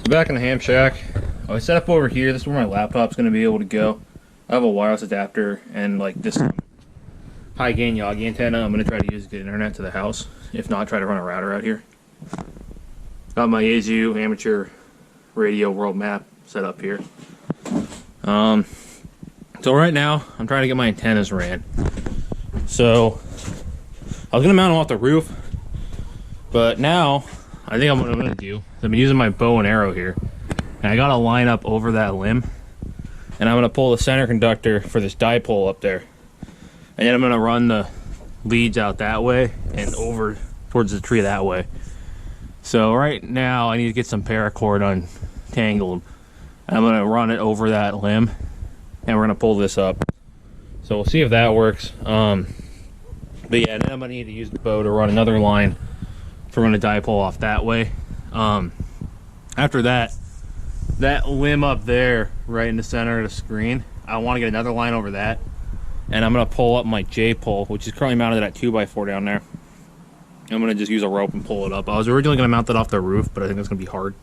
Back in the ham shack. I set up over here. This is where my laptop's going to be able to go. I have a wireless adapter and like this high gain Yagi antenna. I'm going to try to use to get internet to the house. If not, try to run a router out here. Got my AZU amateur radio world map set up here. So right now I'm trying to get my antennas ran. So I was going to mount them off the roof, but now I think what I'm going to do is I've been using my bow and arrow here, and I got to line up over that limb, and I'm going to pull the center conductor for this dipole up there, and then I'm going to run the leads out that way and over towards the tree that way. So right now I need to get some paracord untangled, and I'm going to run it over that limb, and we're going to pull this up. So we'll see if that works. But yeah, then I'm going to need to use the bow to run another line for running a dipole off that way. After that limb up there right in the center of the screen, I want to get another line over that, and I'm going to pull up my J pole, which is currently mounted at 2x4 down there. I'm going to just use a rope and pull it up. I was originally going to mount that off the roof, but I think that's going to be hard.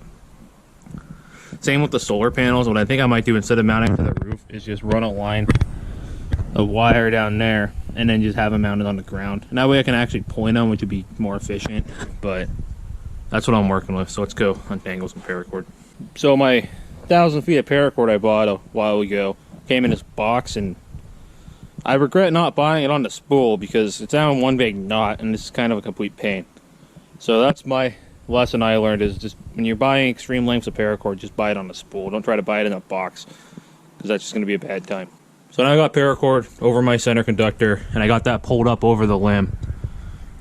Same with the solar panels. What I think I might do instead of mounting to the roof is just run a line of wire down there and then just have them mounted on the ground. And that way I can actually point them, which would be more efficient. But that's what I'm working with. So let's go untangle some paracord. So my 1,000 feet of paracord I bought a while ago came in this box, and I regret not buying it on the spool because it's now in one big knot and it's kind of a complete pain. So that's my lesson I learned, is just when you're buying extreme lengths of paracord, just buy it on the spool. Don't try to buy it in a box, because that's just going to be a bad time. So now I got paracord over my center conductor, and I got that pulled up over the limb.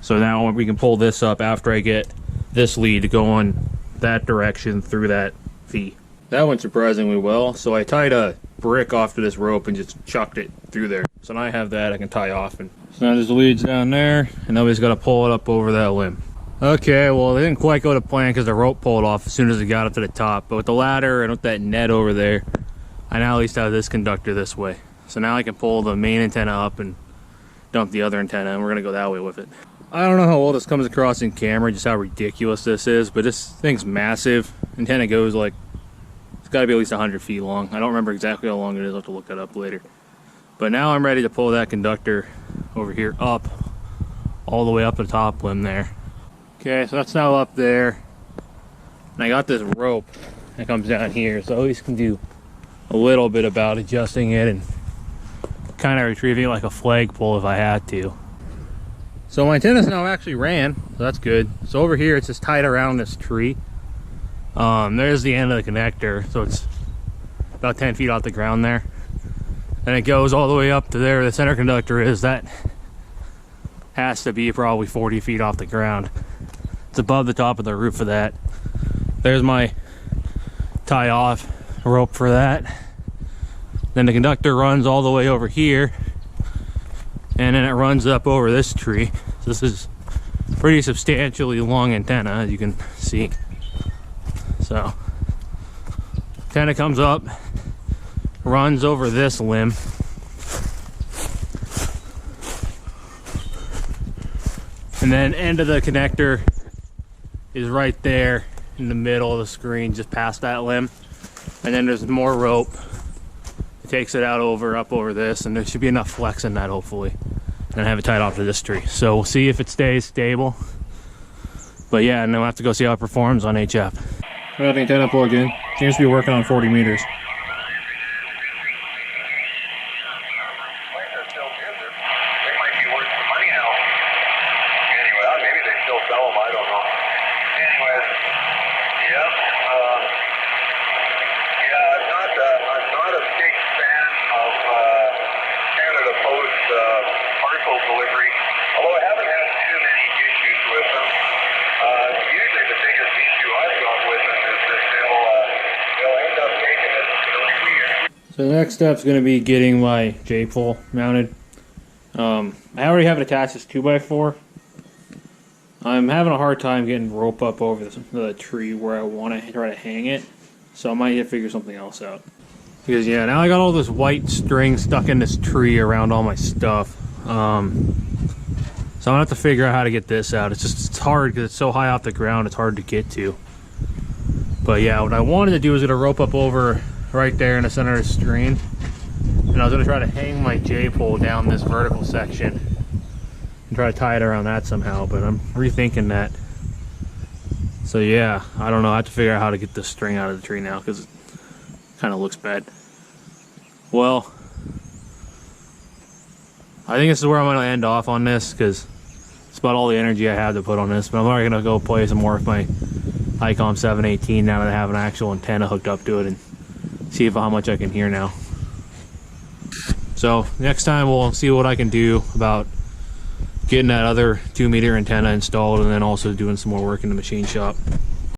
So now we can pull this up after I get this lead going that direction through that V. That went surprisingly well. So I tied a brick off to this rope and just chucked it through there. So now I have that I can tie off. And so now there's the leads down there, and now we just got to pull it up over that limb. Okay, well, it didn't quite go to plan because the rope pulled off as soon as it got up to the top. But with the ladder and with that net over there, I now at least have this conductor this way. So now I can pull the main antenna up and dump the other antenna, and we're going to go that way with it. I don't know how well this comes across in camera, just how ridiculous this is, but this thing's massive. Antenna goes like, it's got to be at least 100 feet long. I don't remember exactly how long it is. I'll have to look that up later. But now I'm ready to pull that conductor over here up, all the way up the top limb there. Okay, so that's now up there. And I got this rope that comes down here, so at least can do a little bit about adjusting it and kind of retrieving it like a flagpole if I had to. So my antenna's now actually ran, so that's good. So over here it's just tied around this tree. There's the end of the connector, so it's about 10 feet off the ground there. And it goes all the way up to there. The center conductor is, that has to be probably 40 feet off the ground. It's above the top of the roof of that. There's my tie off rope for that. Then the conductor runs all the way over here, and then it runs up over this tree. So this is pretty substantially long antenna, as you can see. So antenna comes up, runs over this limb, and then end of the connector is right there in the middle of the screen, just past that limb. And then there's more rope. It takes it out up over this, and there should be enough flex in that, hopefully. And I have it tied off to this tree. So we'll see if it stays stable. But yeah, and then we'll have to go see how it performs on HF. I got the antenna plugged in. Seems to be working on 40 meters. So the next step is going to be getting my J pole mounted. I already have it attached as 2x4. I'm having a hard time getting rope up over the tree where I want to try to hang it, so I might need to figure something else out. Because yeah, now I got all this white string stuck in this tree around all my stuff. So I'm gonna have to figure out how to get this out. It's hard because it's so high off the ground, it's hard to get to. But yeah, what I wanted to do was gonna rope up over right there in the center of the screen, and I was gonna try to hang my J-pole down this vertical section and try to tie it around that somehow, but I'm rethinking that. So yeah, I don't know, I have to figure out how to get this string out of the tree now because it kind of looks bad. Well, I think this is where I'm gonna end off on this because it's about all the energy I have to put on this, but I'm already gonna go play some more with my Icom 718 now that I have an actual antenna hooked up to it and see how much I can hear now. So next time we'll see what I can do about getting that other 2-meter antenna installed and then also doing some more work in the machine shop.